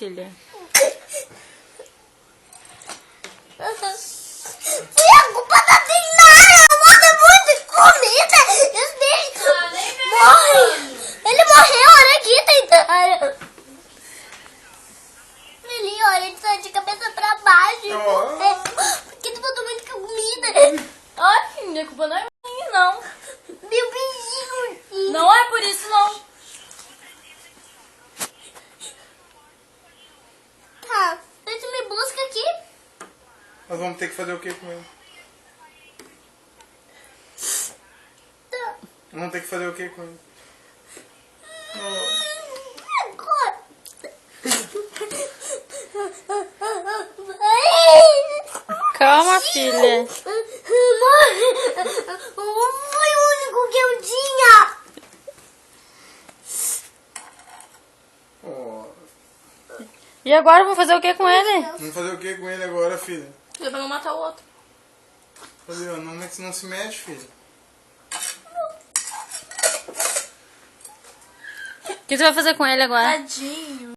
filha. Foi a culpa da Dinara! Manda muita comida! Esse bicho morre! Ele morreu, olha aqui, Dinara! Ele, olha, ele tá de cabeça pra baixo. Porque tu botou muita comida. Ai, minha culpa não é minha, não. Meu beijinho. Não é por isso, não. Tá, aí tu me busca aqui. Nós vamos ter que fazer o que com ele? Tá. Vamos ter que fazer o que com ele? Agora. Calma, filha. Foi o único que eu tinha. Oh, E agora vamos fazer o que com ele? vamos fazer o que com ele agora, filha? Pra não matar o outro. Cadê? Não se mexe, filha. O que você vai fazer com ele agora? Tadinho.